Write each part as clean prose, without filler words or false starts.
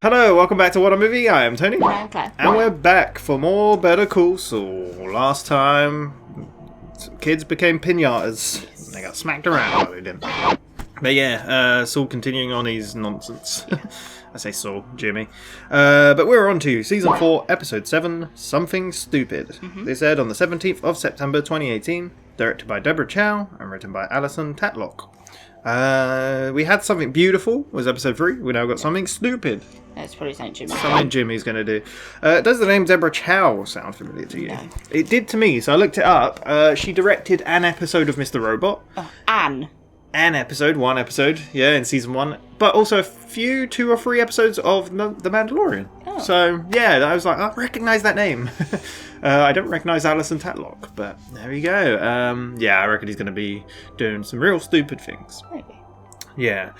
Hello, welcome back to WhatAreMovie. I am Tony. I'm Claire. And we're back for more Better Call Saul. Last time, some kids became pinatas. They got smacked around while they didn't. But yeah, Saul continuing on his nonsense. I say Saul, Jimmy. But we're on to Season 4, Episode 7, Something Stupid. This aired on the 17th of September 2018, directed by Deborah Chow, and written by Alison Tatlock. We had Something Beautiful, was Episode 3. We now got Something Stupid. That's probably something Jimmy. Something Jimmy's going to do. Does the name Deborah Chow sound familiar to you? No. It did to me, so I looked it up. She directed an episode of Mr. Robot. Oh, Anne. One episode, yeah, in Season 1. But also a few, 2 or 3 episodes of The Mandalorian. Oh. So, yeah, I was like, I recognise that name. I don't recognise Alison Tatlock, but there we go. Yeah, I reckon he's going to be doing some real stupid things. Maybe. Yeah.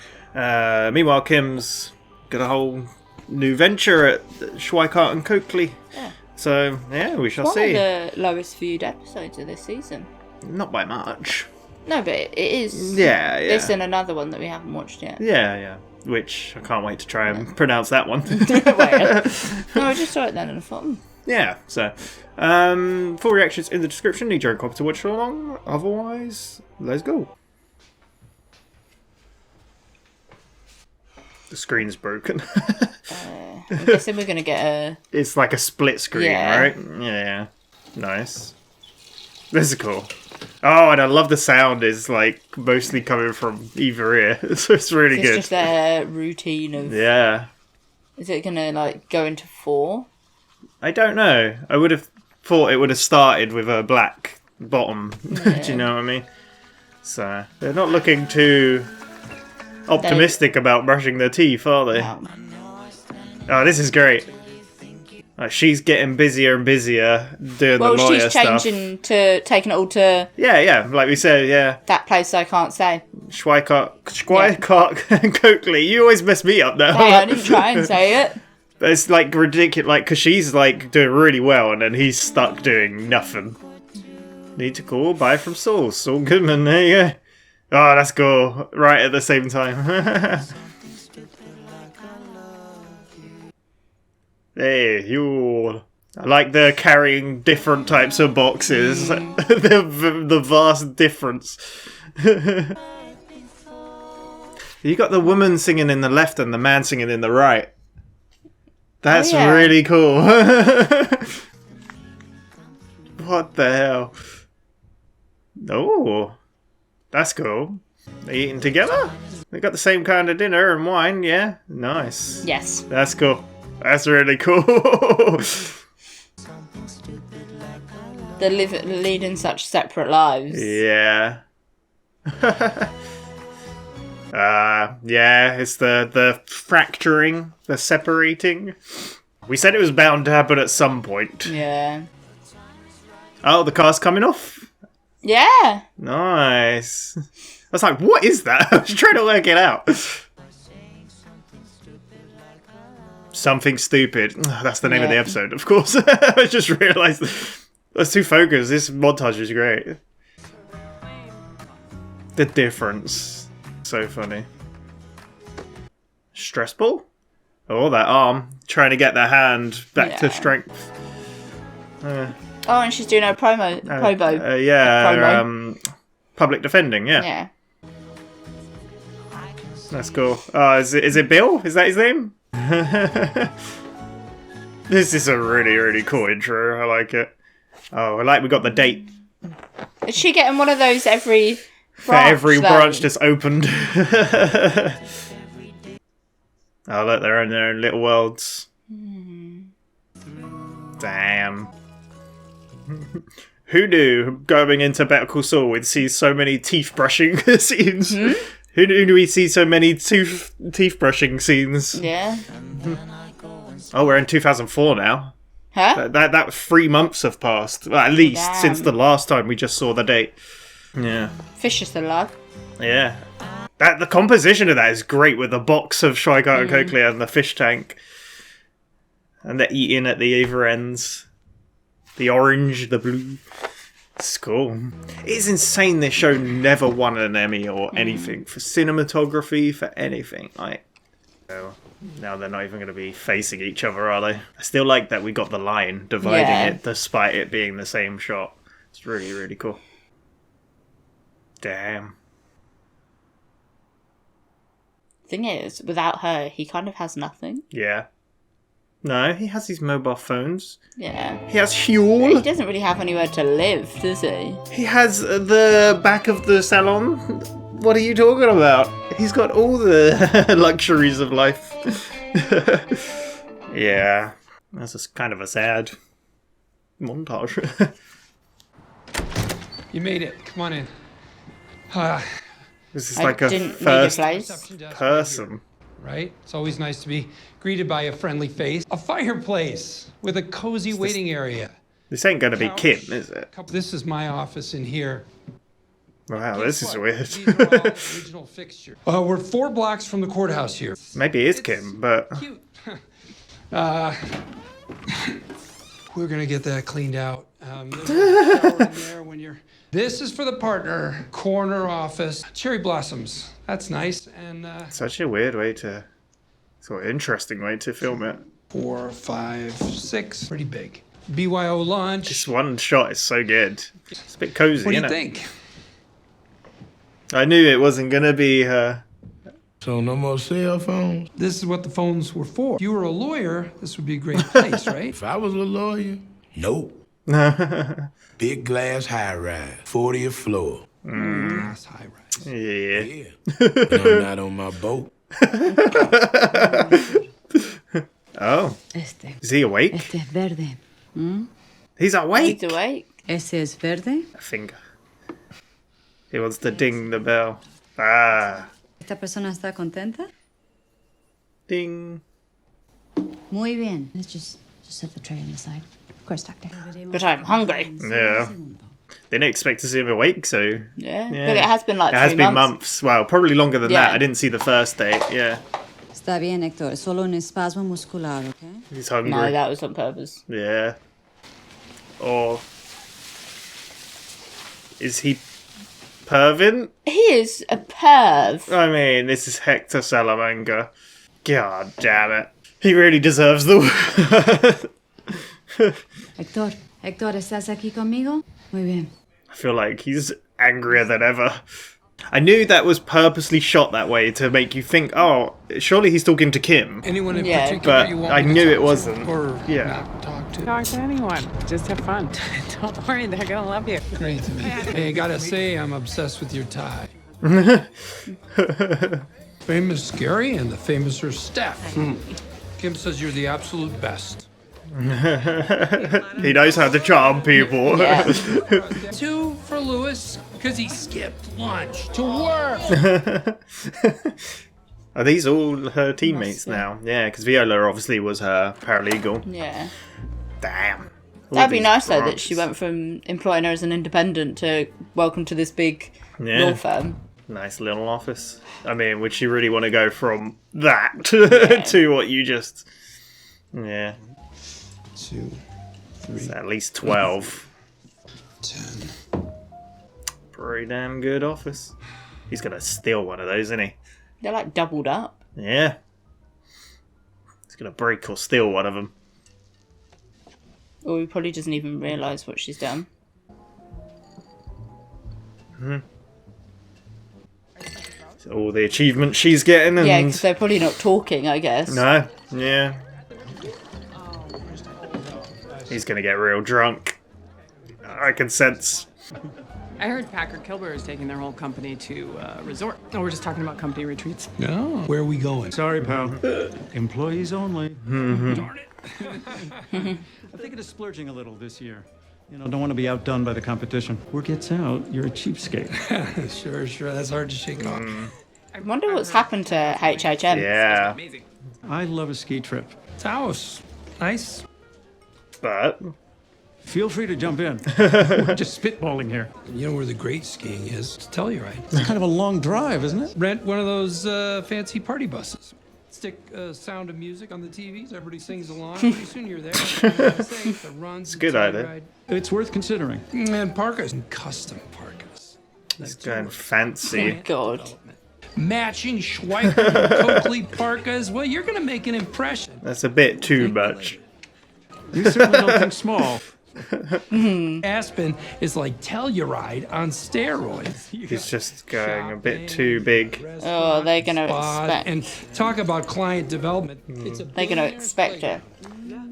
Meanwhile, Kim's got a whole new venture at Schweikart and Coakley. Yeah. So, yeah, we shall see. One of the lowest viewed episodes of this season. Not by much. No, but it is. Yeah. This and another one that we haven't watched yet. Yeah. Which, I can't wait to try and pronounce that one. No, I just saw it then and I thought, Yeah, so. Full reactions in the description. Need your own copy to watch along. Otherwise, let's go. The screen's broken. I'm guessing we're going to get a... It's like a split screen, Yeah. right? Yeah. Nice. This is cool. Oh, and I love the sound is like mostly coming from either ear. So it's really It's good. just their routine of... Yeah. Is it going to like go into 4? I don't know. I would have thought it would have started with a black bottom. Yeah. Do you know what I mean? So they're not looking too optimistic about brushing their teeth, are they? No. Oh, this is great. Like, she's getting busier and busier doing the lawyer she's stuff. changing to taking it all to Yeah, like we said, yeah. that place I can't say. Schweikart and Coakley. You always mess me up now. Hey, I didn't try and say it. But it's like ridiculous, like, because she's like doing really well and then he's stuck doing nothing. Need to call, bye from Saul. Saul Goodman, there you go. Oh, that's cool. Right at the same time. Hey, you. I like the carrying different types of boxes. the vast difference. You got the woman singing in the left and the man singing in the right. That's really cool. What the hell? Oh, that's cool. They eating together? They got the same kind of dinner and wine, yeah? Nice. Yes. That's cool. That's really cool. They're leading such separate lives. Yeah. Yeah, it's the fracturing, the separating. We said it was bound to happen at some point. Yeah. Oh, the car's coming off? Yeah. Nice. I was like, what is that? I was trying to work it out. Something Stupid. That's the name of the episode, of course. I just realised. Let's do focus. This montage is great. The difference. So funny. Stressful? Oh, that arm. Trying to get the hand back to strength. Oh, and she's doing her probo. Public defending, yeah. Yeah. That's cool. Is it Bill? Is that his name? This is a really, really cool intro. I like it. Oh, I like we got the date. Is she getting one of those every branch? For every branch just opened. Oh, look, they're in their own little worlds. Damn. Who knew going into Better Call Saul we'd see so many teeth brushing scenes? Who knew we see so many teeth brushing scenes? Yeah. Oh, we're in 2004 now. Huh? That 3 months have passed. Well, at least since the last time we just saw the date. Yeah. Fish is alive. Yeah. The composition of that is great with the box of Schweikart and Coakley and the fish tank. And they're eating at the either ends. The orange, the blue. It's cool. It's insane this show never won an Emmy or anything for cinematography, for anything. Like, So now they're not even going to be facing each other, are they? I still like that we got the line dividing it, despite it being the same shot. It's really, really cool. Damn. Thing is, without her, he kind of has nothing. Yeah. No, he has his mobile phones. Yeah. He has But fuel. he doesn't really have anywhere to live, does he? He has the back of the salon. What are you talking about? He's got all the luxuries of life. Yeah. That's just kind of a sad montage. You made it. Come on in. This is I like a didn't first need a place. Reception desk person. Right? It's always nice to be greeted by a friendly face. A fireplace with a cozy waiting area. This ain't gonna be Kim, is it? This is my office in here. Wow, this is weird. These are all original fixtures. We're 4 blocks from the courthouse here. Maybe it is Kim, but Cute. We're gonna get that cleaned out. There's a shower in there when you're. This is for the partner corner office. Cherry blossoms. That's nice. And such a weird way to, sort of interesting way to film it. 4, 5, 6. Pretty big. BYO lunch. This one shot is so good. It's a bit cozy, What do isn't you it? think? I knew it wasn't gonna be her. So no more cell phones? This is what the phones were for. If you were a lawyer, this would be a great place, right? If I was a lawyer, nope. Big glass high rise, 40th floor. Glass high rise. Yeah. Yeah. But I'm not on my boat. Oh, is he awake? Este es verde. He's awake. He's awake. Ese es verde. A finger. He wants to ding the bell. Ah, ¿Esta persona está contenta? ding. Muy bien. Let's just set the tray on the side. Of course, doctor. But I'm hungry. Yeah. Didn't expect to see him awake, so Yeah. Yeah. But it has been like it has 3 been months. months. Well, probably longer than that. Yeah. I didn't see the first date. Yeah, Está bien, Héctor. Es solo un espasmo muscular, ¿ok? he's hungry. No, that was on purpose. Yeah. Or is he pervin? He is a perv. I mean, this is Hector Salamanca. God damn it. He really deserves the Héctor, Héctor, ¿estás aquí conmigo? Muy bien. I feel like he's angrier than ever. I knew that was purposely shot that way to make you think, oh, surely he's talking to Kim. Anyone in Yeah. particular But you want I me to knew talk it to wasn't. Or Yeah. not talk to? Talk to anyone. Just have fun. Don't worry, they're gonna love you. Great to meet you. Hey, I gotta say, I'm obsessed with your tie. Famous Gary and the famouser Steph. Kim says you're the absolute best. He knows how to charm people. Yeah. 2 for Lewis, because he skipped lunch to work. Are these all her teammates now? Yeah, because Viola obviously was her paralegal. Yeah. Damn. All That'd be these nice though that branches. she went from employing her as an independent to welcome to this big Yeah. law firm. Nice little office. I mean, would she really want to go from that to what you just... Yeah, 2, 3, it's at least 12. 10. Pretty damn good office. He's gonna steal one of those, isn't he? They're like doubled up. Yeah. He's gonna break or steal one of them. Or he probably doesn't even realise what she's done. So all the achievements she's getting and... Yeah, because they're probably not talking, I guess. No, yeah. He's gonna get real drunk. I can sense. I heard Packard Kilburg is taking their whole company to a resort. Oh, we're just talking about company retreats. No. Where are we going? Sorry, pal. Employees only. Darn it. I'm thinking of splurging a little this year. You know, don't want to be outdone by the competition. Word gets out, you're a cheapskate. Sure. That's hard to shake off. I wonder what's happened to HHM. Yeah, Amazing. I love a ski trip. Taos. Nice. but... Feel free to jump in. We're just spitballing here. You know where the great skiing is? To tell you right. It's kind of a long drive, isn't it? Rent one of those fancy party buses. Stick Sound of Music on the TVs. Everybody sings along. Pretty soon you're there. It's It's a good idea. It's worth considering. And parkas and custom parkas. He's going fancy. God. matching Schweiker and Coakley parkas. Well, you're gonna make an impression. That's a bit too much. You certainly don't think small. Aspen is like Telluride on steroids. He's just going a bit too big. Oh, they're gonna expect. And talk about client development. It's a They're gonna expect it.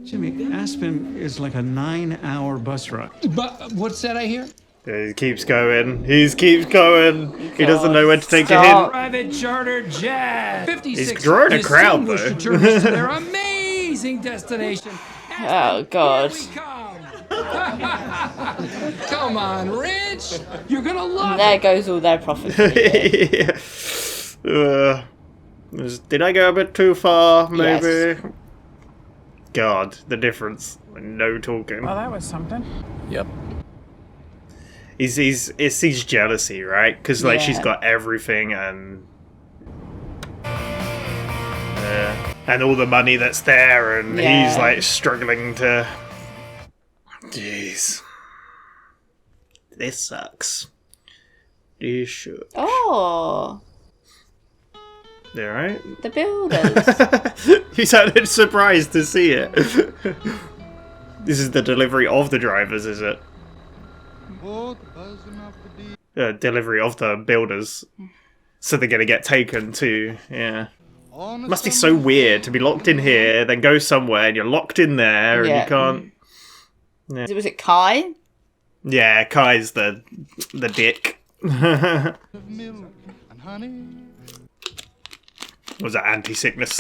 Jimmy, Aspen is like a 9-hour bus ride. But what's that I hear? He keeps going. He keeps going. He doesn't know when to take a Stop. hint. Private charter jet. 56 He's drawing a crowd, though. distinguished tourists to their amazing destination. Oh, God. Here we come. Come on, Rich. You're gonna love There it. goes all their profit. Did I go a bit too far, maybe? Yes. God, the difference. No talking. Well, that was something. Yep. It's his jealousy, right? Because like she's Yeah. got everything and all the money that's there, and he's Yeah. like struggling to. Jeez, this sucks. This should. Oh, You alright? the builders. You sounded surprised to see it. This is the delivery of the drivers, is it? Delivery of the builders. So they're gonna get taken to, yeah. Must be so weird to be locked in here, then go somewhere and you're locked in there and Yeah. you can't. Was it Kai? Yeah, Kai's the dick. Was that anti-sickness?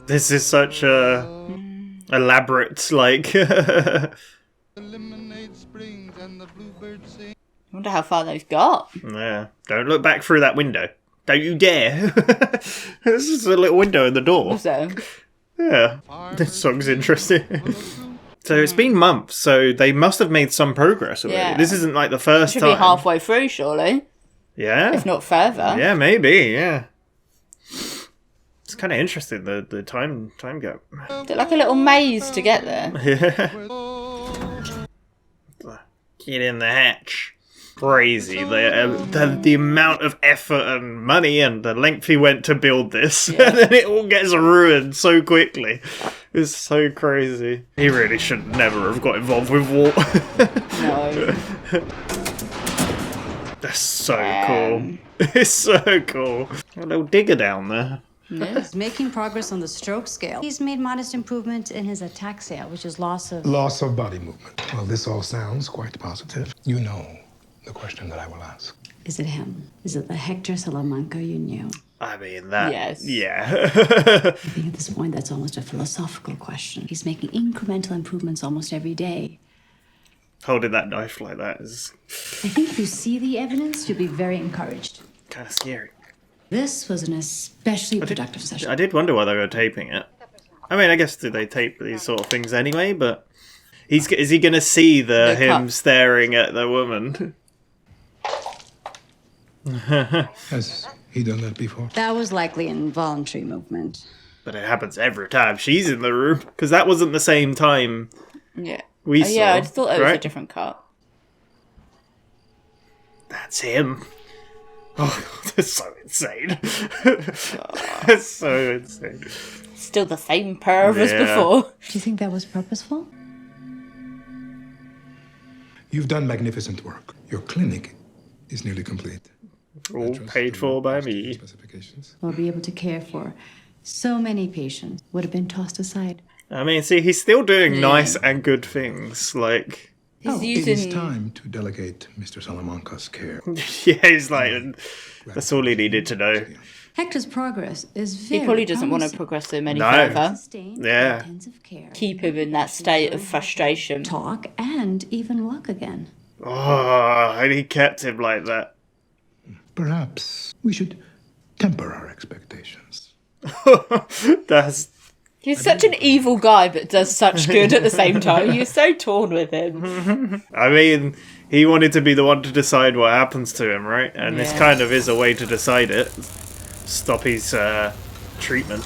This is such a elaborate, like. I wonder how far they've got. Yeah. Don't look back through that window. Don't you dare. This is a little window in the door. So, Yeah. This song's interesting. So it's been months, so they must have made some progress already. Yeah. This isn't like the first should time. be halfway through, surely. Yeah. If not further. Yeah, maybe, yeah. It's kind of interesting, the time gap. Is it like a little maze to get there? Yeah. Get in the hatch. Crazy. The amount of effort and money and the length he went to build this. And then it all gets ruined so quickly. It's so crazy. He really should never have got involved with war. No. That's so cool. It's so cool. A little digger down there. He's making progress on the stroke scale. He's made modest improvement in his ataxia, which is loss of... Loss of body movement. Well, this all sounds quite positive. You know the question that I will ask. Is it him? Is it the Hector Salamanca you knew? I mean, that... Yes. Yeah. I think at this point, that's almost a philosophical question. He's making incremental improvements almost every day. Holding that knife like that is I think if you see the evidence, you'll be very encouraged. kind of scary. This was an especially productive session. I did wonder why they were taping it. I mean, I guess do they tape these sort of things anyway? But is he going to see him cut. staring at the woman? Has he done that before? That was likely an involuntary movement. But it happens every time she's in the room because that wasn't the same time Yeah. we saw. Yeah, I thought it was a right? different cut. That's him. Oh, that's so insane. That's so insane. Still the same perv as Yeah. before. Do you think that was purposeful? You've done magnificent work. Your clinic is nearly complete. All paid for by me. Specifications. We'll be able to care for so many patients would have been tossed aside. I mean, see, he's still doing nice and good things. Like, He's It is using... time to delegate Mr. Salamanca's care. yeah, he's like, that's all he needed to know. Hector's progress is very He probably doesn't want to promising. progress him any No. further. Sustained Yeah. intensive care. Keep him in that state of frustration. Talk and even walk again. Oh, and he kept him like that. Perhaps we should temper our expectations. That's He's such an evil guy, but does such good at the same time. You're so torn with him. I mean, he wanted to be the one to decide what happens to him, right? And this Yeah. kind of is a way to decide it. Stop his treatment.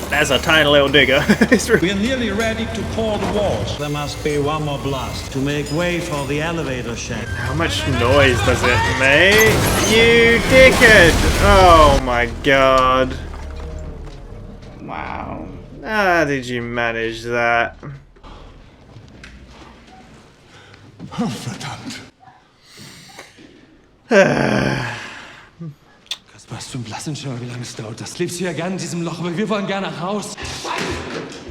That's a tiny little digger. It's really... We're nearly ready to pour the walls. There must be one more blast to make way for the elevator shaft. How much noise does it make? You dickhead! Oh my god. Wow. How did you manage that? Oh, verdammt. Warst du blassen schon, wie lange es dauert? Das lebst du ja gerne in diesem Loch, aber wir wollen gerne nach Haus.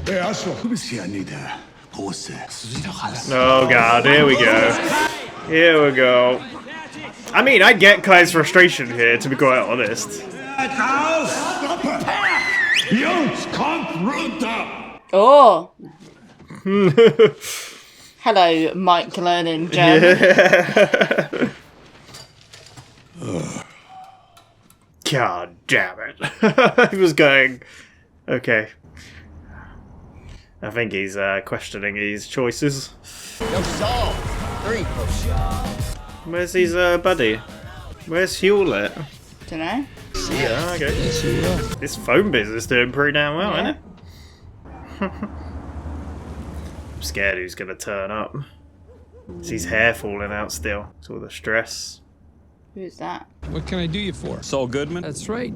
Hey, Arschloch. Du bist ja nie der Große. Du siehst doch alles. Oh god, here we go. Here we go. I mean, I get Kai's frustration here, to be quite honest. Jungs, kommt runter! Oh. Hello, Mike learning German. God damn it. He was going... Okay. I think he's questioning his choices. Yo, Saul! Hurry! Where's his buddy? Where's Hewlett? Dunno. Yeah, okay. This phone business doing pretty damn well, isn't it? I'm scared who's gonna turn up. Is his hair falling out still? It's all the stress. Who's that? What can I do you for? Saul Goodman. That's right,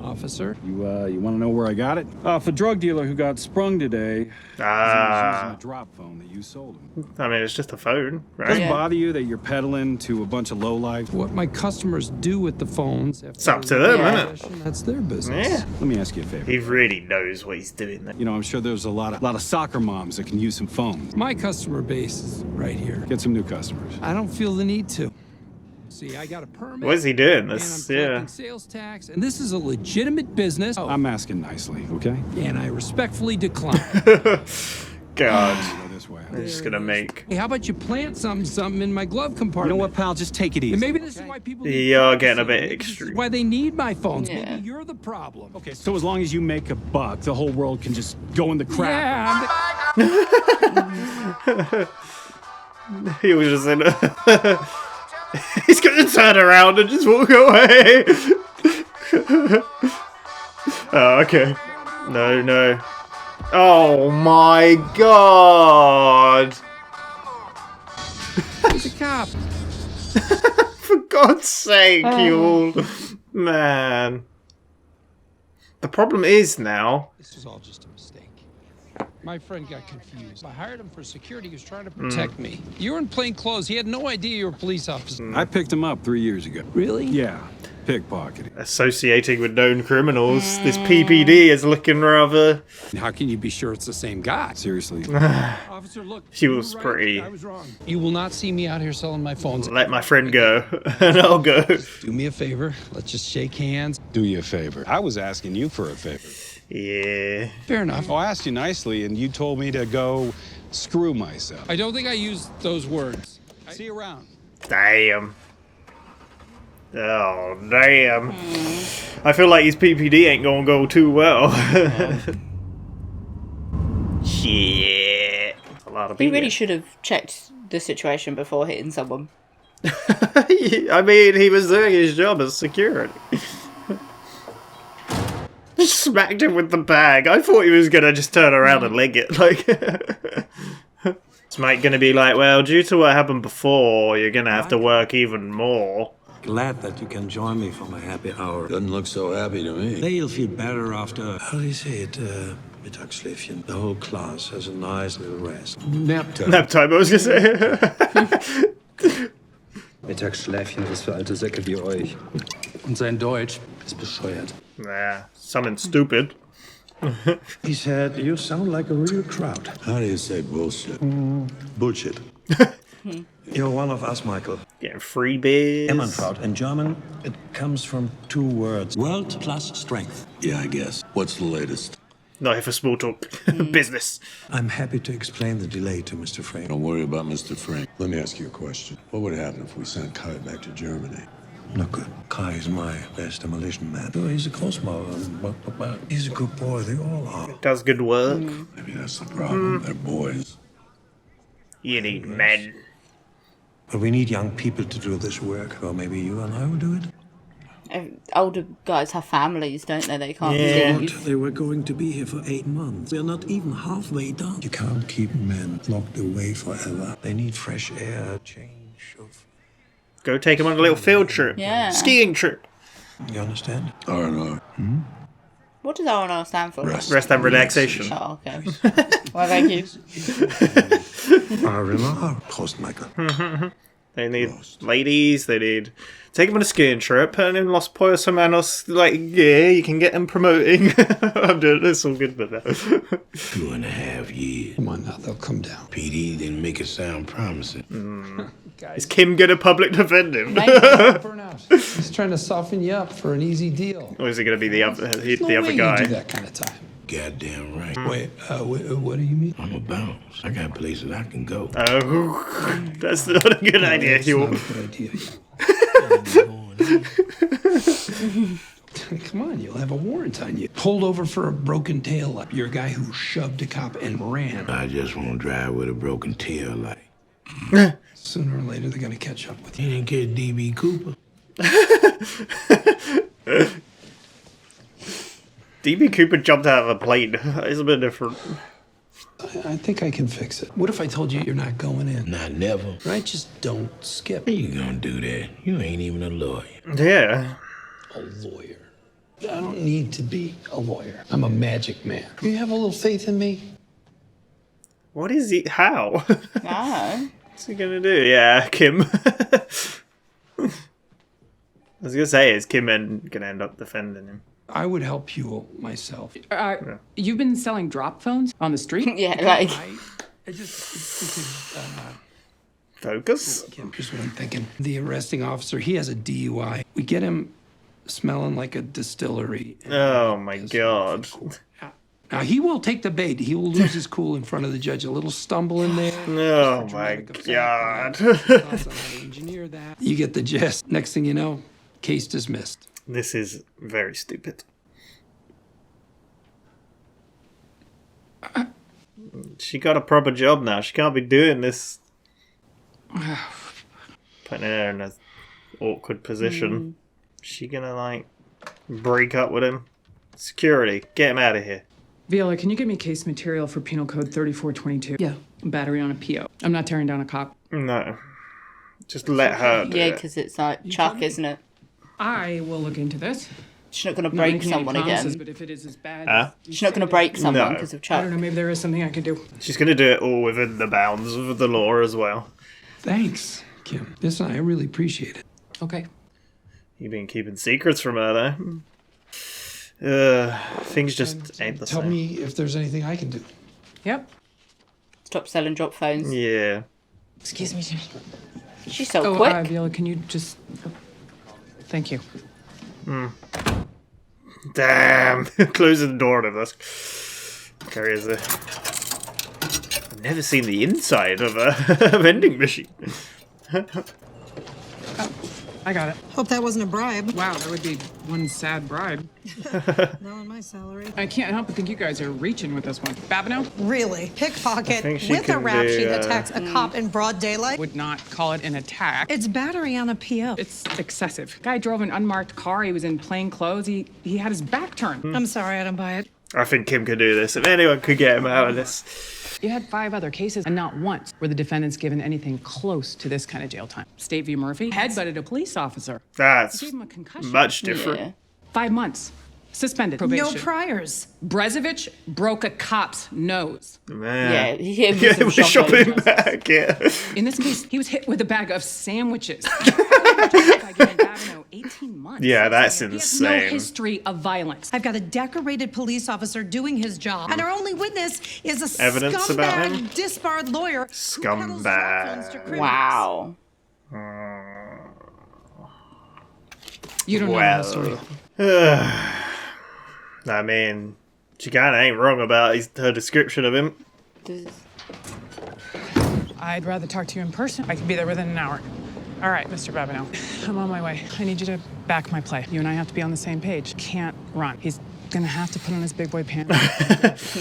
officer. You want to know where I got it? Off a drug dealer who got sprung today. Ah. He was using a drop phone that you sold him. I mean, it's just a phone, right? Does it bother you that you're peddling to a bunch of lowlife? What my customers do with the phones... It's up to them, isn't it? That's their business. Yeah. Let me ask you a favor. He really knows what he's doing there. You know, I'm sure there's a lot of soccer moms that can use some phones. My customer base is right here. Get some new customers. I don't feel the need to. See, I got a permit. What is he doing? And This, I'm collecting sales tax, and this is a legitimate business. Oh, I'm asking nicely, okay? and I respectfully decline. God. Go this way. I'm just gonna make... Hey, how about you plant something in my glove compartment? You know what, pal? Just take it easy. And maybe this is why people... You're getting a bit Maybe this is extreme. why they need my phones. Yeah. Maybe you're the problem. Okay, so as long as you make a buck, the whole world can just go in the crap. Yeah, He was just in a... He's gonna turn around and just walk away. Oh, okay. No, no. Oh my god! he's a cop. For God's sake, you all. Man. The problem is now... This was all just a mistake. My friend got confused. I hired him for security. He was trying to protect me. You were in plain clothes. He had no idea you were a police officer. I picked him up 3 years ago. Really? Yeah, pickpocketing. Associating with known criminals. This PPD is looking rather... How can you be sure it's the same guy? Seriously. Officer, look. She you were was right. pretty... I was wrong. You will not see me out here selling my phones. Let my friend go, and I'll go. Do me a favor. Let's just shake hands. Do you a favor. I was asking you for a favor. Yeah. Fair enough. Oh, I asked you nicely, and you told me to go screw myself. I don't think I used those words. See you around. Damn. Oh, damn. I feel like his PPD ain't gonna go too well. Shit. That's a lot of He people. really should have checked the situation before hitting someone. I mean, he was doing his job as security. Just smacked him with the bag. I thought he was gonna just turn around and leg it. Like, is Mike gonna be like, well, due to what happened before, you're gonna have to work even more. Glad that you can join me for my happy hour. Doesn't look so happy to me. They'll feel better after, how do you say it, Mittagsschläfchen. The whole class has a nice little rest. Nap time. Nap time, I was gonna say. Mittagsschläfchen ist für alte Säcke wie euch. Und sein Deutsch ist bescheuert. Nah, something stupid. He said, you sound like a real crowd. How do you say bullshit? Bullshit. You're one of us, Michael. Getting free beers. Emmentraut. In German, it comes from 2 words. World plus strength. Yeah, I guess. What's the latest? Not here for small talk. Business. I'm happy to explain the delay to Mr. Frank. Don't worry about Mr. Frank. Let me ask you a question. What would happen if we sent Kai back to Germany? Not good. Kai is my best demolition man. Oh, he's a Cosmo, but he's a good boy. They all are. Does good work. Maybe that's the problem. They're boys. You need men. But we need young people to do this work. Or maybe you and I will do it. Older guys have families, don't they? They can't leave. They were going to be here for 8 months. We're not even halfway done. You can't keep men locked away forever. They need fresh air, change of... Go take them on a little field trip. Yeah. Skiing trip. You understand? R&R. What does R&R stand for? Rest and relaxation. Oh, okay. Well, thank you. R&R. Prost, Michael. They need ladies, they need... Take them on a skiing trip, and in Los Pollos Hermanos, like, yeah, you can get them promoting. I'm doing this all good with that. 2.5 years. Come on now, they'll come down. PD didn't make it sound promising. Is Kim gonna public defend him? Burnout. He's trying to soften you up for an easy deal. Or is he gonna be the other, No the way other you guy? do that kind of time. Goddamn right. Wait, what do you mean? I'm a bounce. I got places I can go. Oh, that's not a good idea. That's You not a good idea. Come on, you'll have a warrant on you. Pulled over for a broken tail light. You're a guy who shoved a cop and ran. I just won't drive with a broken tail light. Sooner or later, they're gonna catch up with you. You didn't catch D.B. Cooper? DB Cooper jumped out of a plane. It's a bit different. I think I can fix it. What if I told you you're not going in? Not never. Right? Just don't skip. How you gonna do that? You ain't even a lawyer. Yeah. A lawyer. I don't need to be a lawyer. I'm a magic man. You have a little faith in me? What is he? How? Oh. What's he gonna do? Yeah, Kim. I was gonna say, is Kim gonna end up defending him? I would help Huel myself. You've been selling drop phones on the street? Yeah, like... I just... Focus? Kim, here's what I'm thinking. The arresting officer, he has a DUI. We get him smelling like a distillery. Oh my god. Now, he will take the bait. He will lose his cool in front of the judge. A little stumble in there. Oh my god. Engineer that. You get the gist. Next thing you know, case dismissed. This is very stupid. She got a proper job now. She can't be doing this. Putting her in an awkward position. She gonna, like, break up with him? Security, get him out of here. Viola, can you get me case material for Penal Code 3422? Yeah. Battery on a PO. I'm not tearing down a cop. No. Just let her do Yeah, it. because it's like Chuck, isn't it? I will look into this. She's not going to break someone again. But if it is as bad She's not going to break someone No. because of I Chuck. don't know, maybe there is something I can do. She's gonna do it all within the bounds of the law as well. Thanks, Kim. Listen, I really appreciate it. Okay. You've been keeping secrets from her, though. Things just ain't the Tell same. me if there's anything I can do. Yep. Stop selling drop phones. Yeah. Excuse me, Jimmy. She's so Oh, quick. Viola, can you just... Thank you. Damn. Closing the door to this. There is a... I've never seen the inside of a vending machine. I got it. Hope that wasn't a bribe. Wow, that would be one sad bribe. Not on my salary. I can't help but think you guys are reaching with this one. Babineau? Really? Pickpocket think she with a can rap do, sheet attacks a cop in broad daylight? Would not call it an attack. It's battery on a PO. It's excessive. Guy drove an unmarked car. He was in plain clothes. He had his back turned. I'm sorry, I don't buy it. I think Kim could do this. If anyone could get him out of this. You had 5 other cases, and not once were the defendants given anything close to this kind of jail time. State v. Murphy headbutted a police officer. That's Gave him a concussion. much different. Yeah. 5 months. Suspended. Probation. No priors. Brezovich broke a cop's nose. Man. Yeah, he Yeah, we're shopping back, yeah. In this case, he was hit with a bag of sandwiches. By giving Babineau 18 months. Yeah, that's He has no insane. history of violence. I've got a decorated police officer doing his job, and our only witness is a Evidence about him? scumbag, disbarred lawyer who peddles drop phones to criminals. Wow. You don't know the story. I mean, she kinda ain't wrong about her description of him. I'd rather talk to you in person. I could be there within an hour. All right, Mr. Babineau, I'm on my way. I need you to back my play. You and I have to be on the same page. Can't run. He's gonna have to put on his big boy pants.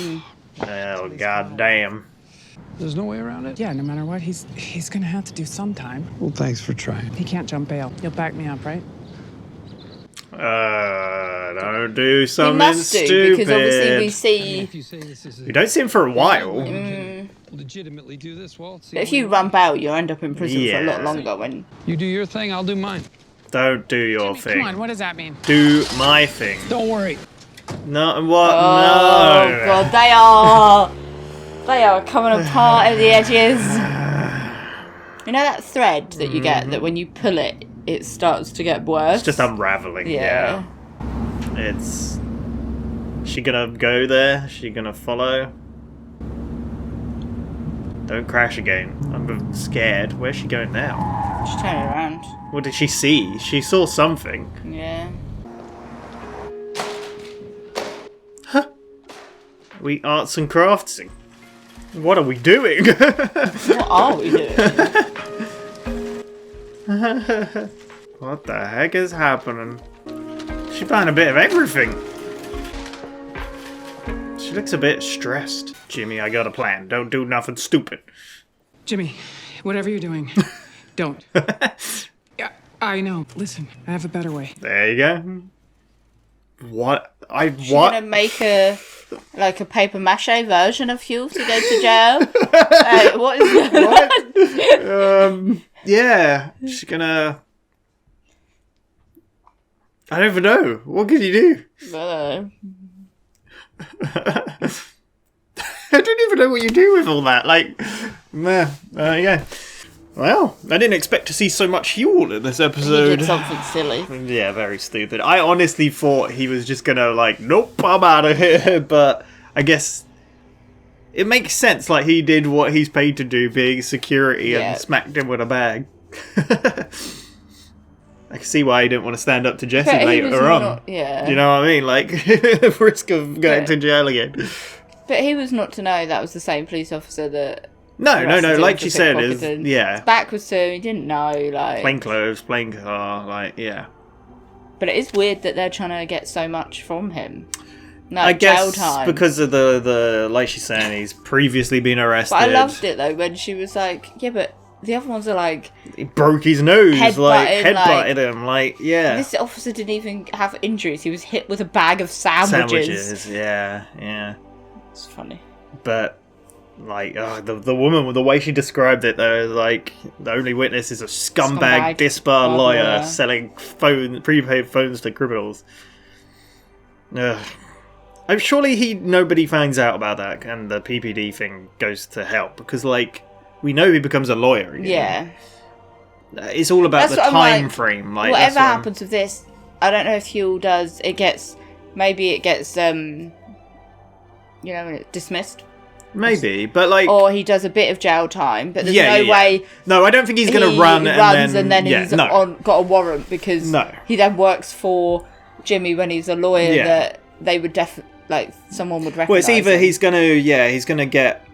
Oh, goddamn. There's no way around it? Yeah, no matter what, he's gonna have to do some time. Well, thanks for trying. He can't jump bail. You'll back me up, right? Don't do something We must do, stupid. because obviously we see... We don't see him for a while. Legitimately do this, Walt. But if you run bail, you'll end up in prison for a lot Yeah. longer when... You do your thing, I'll do mine. Don't do your thing. Come on, what does that mean? Do my thing. Don't worry. No, what? Oh, No. God, they are coming apart at the edges. You know that thread that you get, that when you pull it, it starts to get worse? It's just unraveling. Yeah. It's... She gonna go there? She gonna follow? Don't crash again. I'm scared. Where's she going now? She's turning around. What did she see? She saw something. Yeah. We arts and craftsing. What are we doing? What are we doing? What the heck is happening? She found a bit of everything. She looks a bit stressed. Jimmy, I got a plan. Don't do nothing stupid. Jimmy, whatever you're doing, don't. Yeah, I know. Listen, I have a better way. There you go. What? She's gonna make a paper mache version of you to go to jail? What is that? Yeah. She's gonna... I don't even know. What can you do? I don't even know what you do with all that. Like, yeah. Well, I didn't expect to see so much Huel in this episode. He did something silly. Yeah, very stupid. I honestly thought he was just gonna, like, nope, I'm out of here. But I guess it makes sense. Like, he did what he's paid to do, being security, and smacked him with a bag. I can see why he didn't want to stand up to Jesse later on. Yeah. Do you know what I mean? Like, risk of going to jail again. But he was not to know that was the same police officer that... No. Like she said, is His back was to him. He didn't know, like... Plain clothes, plain car, like, yeah. But it is weird that they're trying to get so much from him. I guess because of the like she's saying, he's previously been arrested. But I loved it, though, when she was like, yeah, but the other ones are like... He broke his nose, headbutted him, yeah. This officer didn't even have injuries. He was hit with a bag of sandwiches. Yeah. It's funny. But... like, the woman, the way she described it, though, like, the only witness is a scumbag disbar lawyer selling prepaid phones to criminals. I'm surely nobody finds out about that, and the PPD thing goes to help, because, like, we know he becomes a lawyer again. Yeah. It's all about the time frame. Like, whatever happens with this, I don't know if Huel does, maybe it gets, dismissed. Maybe, but like... Or he does a bit of jail time, but there's no way... No, I don't think he's going to run and then he's got a warrant, because he then works for Jimmy when he's a lawyer that they would someone would recognise. Well, it's either him. he's going to get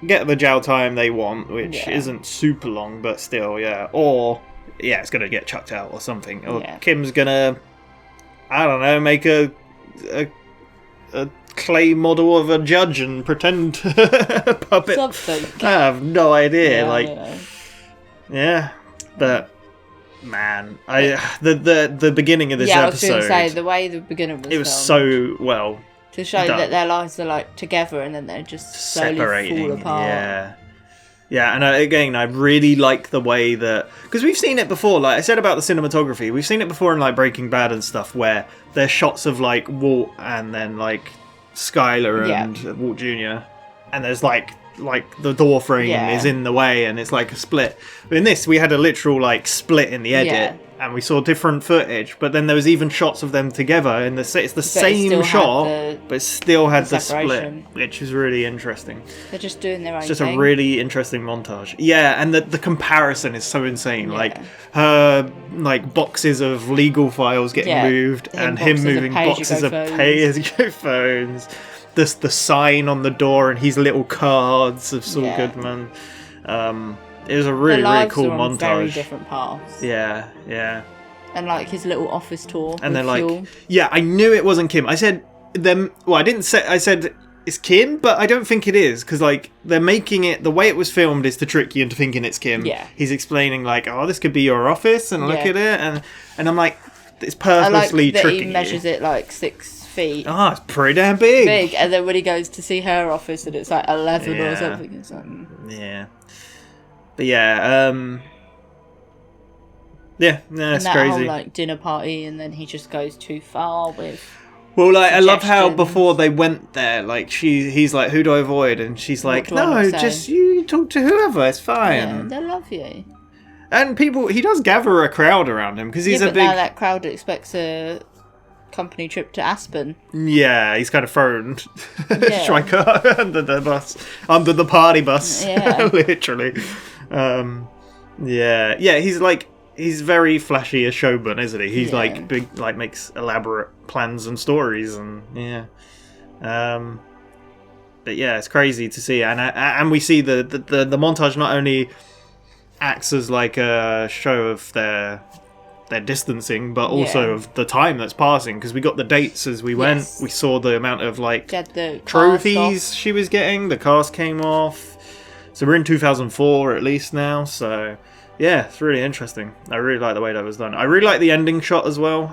the jail time they want, which isn't super long, but still, or, it's going to get chucked out or something. Or Kim's going to, I don't know, make a clay model of a judge and pretend puppet. Something. I have no idea. Yeah, but man, the beginning of this episode. I was going to say the way the beginning was. It was so well to show done. that their lives are like together and then they're just slowly separating. fall apart. Yeah, and again, I really like the way that... because we've seen it before, like I said about the cinematography, we've seen it before in like Breaking Bad and stuff, where there's shots of like Walt and then like Skylar and Walt Jr. and there's like the door frame is in the way and it's like a split. But in this, we had a literal like split in the edit and we saw different footage, but then there was even shots of them together in it's the same shot, but it still had the split, which is really interesting. They're just doing their own It's just thing. a really interesting montage. Yeah, and the comparison is so insane. Like her like boxes of legal files getting moved and him moving boxes of pay-as-you-go phones. The sign on the door and his little cards of Saul Goodman. It was a really cool are on montage. Very different paths. Yeah. And like his little office tour. And then Huel. I knew it wasn't Kim. I said them. Well, I didn't say. I said it's Kim, but I don't think it is because like they're making it. The way it was filmed is to trick you into thinking it's Kim. Yeah. He's explaining like, oh, this could be your office, and look at it, and I'm like, it's purposely I like that tricking he measures it like 6 feet. Oh, it's pretty damn big. And then when he goes to see her office and it's like 11 or something. It's like, Yeah. But yeah, yeah, no, it's and that crazy. whole like dinner party, and then he just goes too far with. Well, like I love how suggestions. before they went there, like he's like, "Who do I avoid?" And she's like, do I not "No, say?" just you talk to whoever. It's Yeah, fine." they love you. And he does gather a crowd around him because he's yeah, a but big. now that crowd expects a company trip to Aspen. Yeah, he's kind of thrown Yeah. Striker under the bus, under the party bus, Yeah. literally. Yeah, he's very flashy a showman, isn't he? He's like big, like makes elaborate plans and stories, and yeah. But yeah, it's crazy to see, and we see the montage not only acts as like a show of their distancing, but also of the time that's passing, because we got the dates as we went. We saw the amount of like the trophies she was getting. The cast came off, so we're in 2004 at least now. So yeah, it's really interesting. I really like the way that was done. I really like the ending shot as well,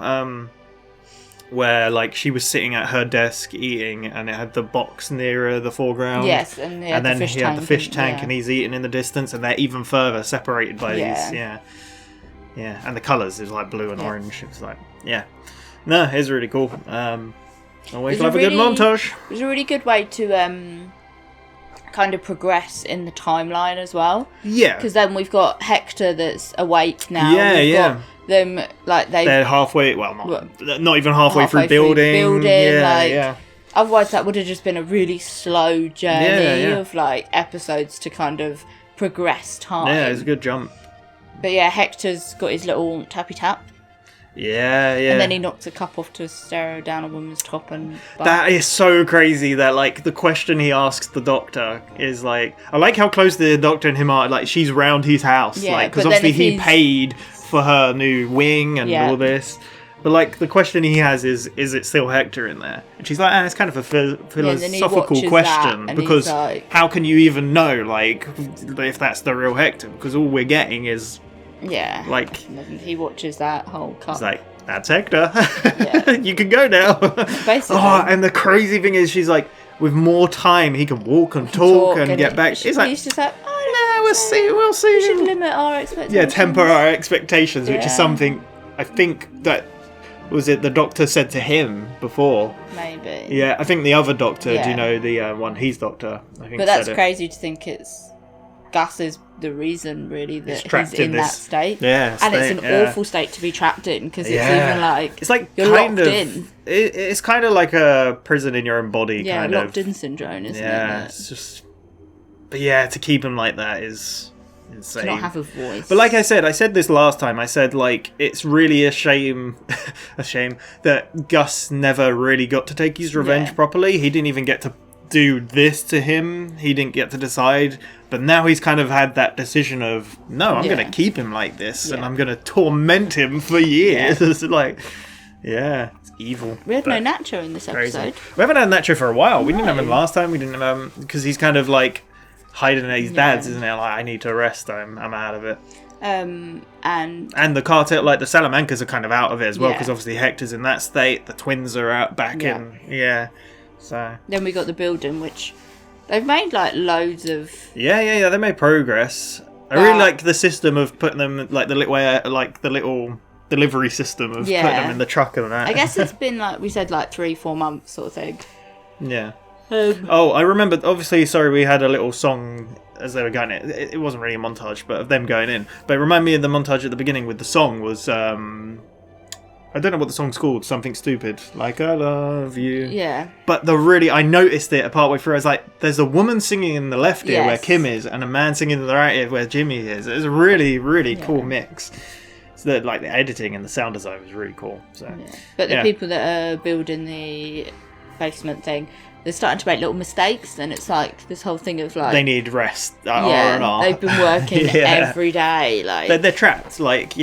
where like she was sitting at her desk eating, and it had the box nearer the foreground. Yes, and then he had the fish tank, and he's eating in the distance, and they're even further separated by these. Yeah, and the colours is like blue and orange. It's like, no, it's really cool. Always love a good montage. It was a really good way to kind of progress in the timeline as well. Yeah, because then we've got Hector that's awake now. We've got them like they're halfway. Well, not even halfway through building. Otherwise, that would have just been a really slow journey of like episodes to kind of progress time. Yeah, it's a good jump. But yeah, Hector's got his little tappy tap. Yeah. And then he knocks a cup off to stare down a woman's top and... That is so crazy that, like, the question he asks the doctor is, like... I like how close the doctor and him are. Like, she's round his house. Yeah, because obviously he paid for her new wing and all this. But, like, the question he has is it still Hector in there? And she's like, it's kind of a philosophical question. Because like, how can you even know, like, if that's the real Hector? Because all we're getting is... Yeah. Like, he watches that whole cup. He's like, that's Hector. You can go now. Basically. And the crazy thing is, she's like, with more time, he can walk and talk and get back. He's just like, we'll see. We should limit our expectations. Yeah, temper our expectations, which is something I think that was it the doctor said to him before. Maybe. Yeah, I think the other doctor. Do you know the one? He's doctor. I think. But that's crazy to think it's. Gus is the reason, really, that he's in that state. Yeah, and it's an awful state to be trapped in, because it's even like... It's like you're kind locked of, in. It's kind of like a prison in your own body, kind of. locked in syndrome, isn't it? Yeah, it's just... But yeah, to keep him like that is insane. To not have a voice. But like I said this last time, I said, like, it's really a shame that Gus never really got to take his revenge properly. He didn't even get to do this to him. He didn't get to decide, but now he's kind of had that decision of, no, I'm going to keep him like this, and I'm going to torment him for years. It's like, it's evil. We had no Nacho in this episode. We haven't had Nacho for a while. We didn't have him last time. We didn't have him because he's kind of like hiding at his dad's, isn't it? Like, I need to rest. I'm out of it. And the cartel, like the Salamancas, are kind of out of it as well, because obviously Hector's in that state. The twins are out back in. So then we got the building, which they've made like loads of. Yeah. They made progress. I really like the system of putting them like the little delivery system of putting them in the truck and that. I guess it's been like we said, like 3-4 months sort of thing. Yeah. I remember. Obviously, sorry, we had a little song as they were going in. It wasn't really a montage, but of them going in. But it reminded me of the montage at the beginning with the song was. I don't know what the song's called. Something stupid, like I love you. Yeah. But I noticed it partway through. I was like, "There's a woman singing in the left ear where Kim is, and a man singing in the right ear where Jimmy is." It was a really, really cool mix. So that, like, the editing and the sound design was really cool. So, but the people that are building the basement thing, they're starting to make little mistakes, and it's like this whole thing of like they need rest. R&R. They've been working every day. Like they're trapped. Like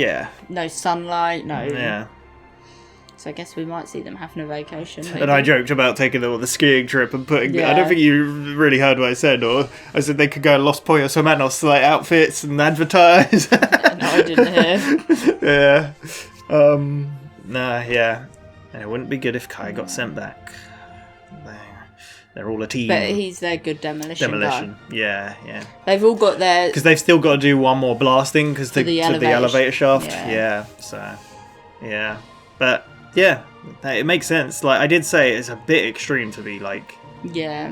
no sunlight, no. Yeah. So I guess we might see them having a vacation. Maybe. And I joked about taking them on the skiing trip and putting... I don't think you really heard what I said, or I said they could go to Los Pollos Hermanos, like, outfits and advertise. No, I didn't hear. No, yeah. And it wouldn't be good if Kai got sent back. They're all a team. But he's their good demolition guy. Yeah. They've all got their... Because they've still got to do one more blasting because to the elevator shaft. Yeah. So, yeah. But, yeah, it makes sense. Like, I did say it's a bit extreme to be, like,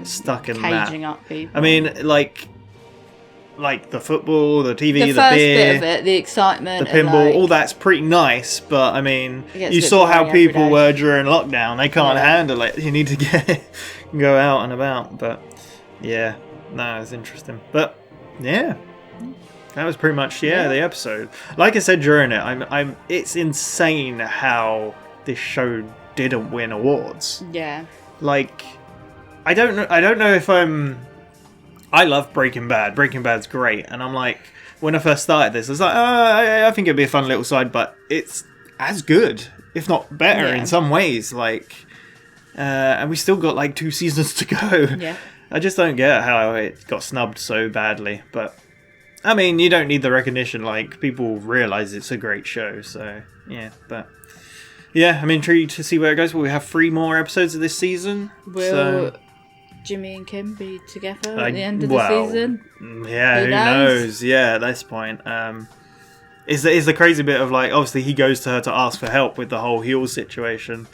stuck in that. Caging up people. I mean, like the football, the TV, the the first beer, bit of it, the excitement, the pinball, like, all that's pretty nice. But I mean, you a saw bit how boring every people day. were during lockdown. They can't handle it. You need to go out and about. But yeah, no, it's interesting. But yeah, that was pretty much the episode. Like I said during it, it's insane how this show didn't win awards. Yeah. Like, I don't know if I love Breaking Bad. Breaking Bad's great, and I'm like, when I first started this, I was like, I think it'd be a fun little side, but it's as good, if not better, in some ways. Like, and we still got like 2 seasons to go. Yeah. I just don't get how it got snubbed so badly, but I mean, you don't need the recognition. Like, people realize it's a great show, so yeah. But yeah, I'm intrigued to see where it goes. Will we have 3 more episodes of this season? Will Jimmy and Kim be together at the end of the season? Yeah, who knows? Yeah, at this point. Is the crazy bit of, like, obviously he goes to her to ask for help with the whole heel situation.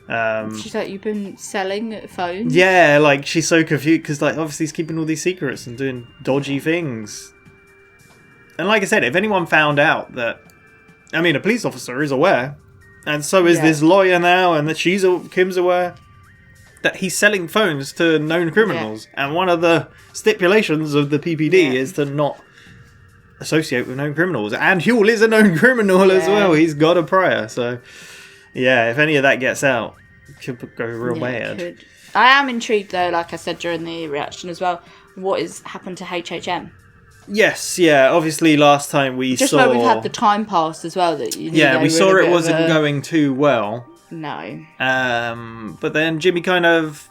She's like, you've been selling phones? Yeah, like, she's so confused because, like, obviously he's keeping all these secrets and doing dodgy things. And like I said, if anyone found out that, I mean, a police officer is aware, and so is this lawyer now, and that Kim's aware that he's selling phones to known criminals, and one of the stipulations of the PPD is to not associate with known criminals. And Huel is a known criminal as well. He's got a prior, so yeah, if any of that gets out, it could go real bad. I am intrigued though, like I said during the reaction as well, what has happened to HHM? Yes, yeah. Obviously, last time we just saw... where we've had the time pass as well. That we saw it wasn't going too well. No. But then Jimmy kind of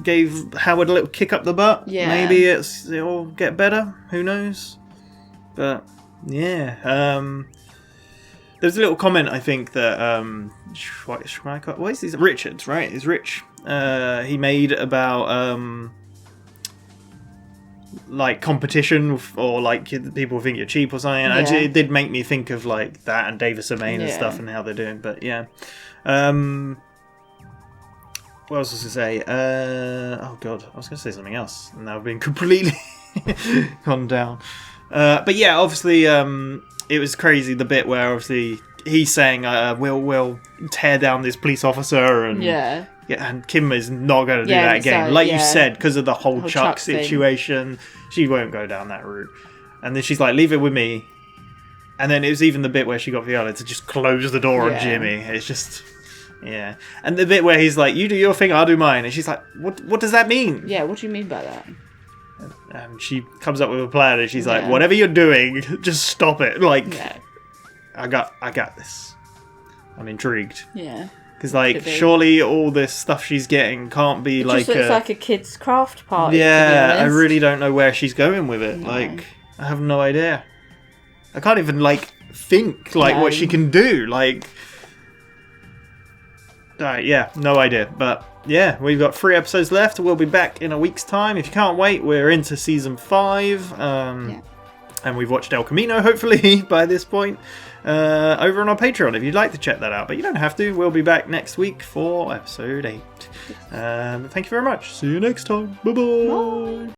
gave Howard a little kick up the butt. Yeah. Maybe it'll get better. Who knows? But yeah. There's a little comment, I think, that what is this? Richards, right? It's Rich. He made about like competition, or like people think you're cheap or something. Yeah. It did make me think of like that and Davis Main and stuff and how they're doing. But yeah, what else was I to say? Oh god, I was going to say something else, and now I've been completely gone down. But yeah, obviously, it was crazy the bit where obviously he's saying, "We'll tear down this police officer," and and Kim is not going to do that again. Like you said, because of the whole Chuck situation, she won't go down that route. And then she's like, "Leave it with me." And then it was even the bit where she got Viola to just close the door on Jimmy. It's just, yeah. And the bit where he's like, "You do your thing, I'll do mine," and she's like, "What does that mean?" Yeah, what do you mean by that? And she comes up with a plan, and she's like, "Whatever you're doing, just stop it." Like, I got this. I'm intrigued. Yeah. Because, like, surely all this stuff she's getting can't be like just looks like a kid's craft party. Yeah, I really don't know where she's going with it. No. Like, I have no idea. I can't even, like, think, like, what she can do. Like, yeah, no idea. But, yeah, we've got 3 episodes left. We'll be back in a week's time. If you can't wait, we're into season 5. And we've watched El Camino, hopefully, by this point. Over on our Patreon if you'd like to check that out, but you don't have to. We'll be back next week for episode 8. Thank you very much. See you next time. Bye-bye. Bye.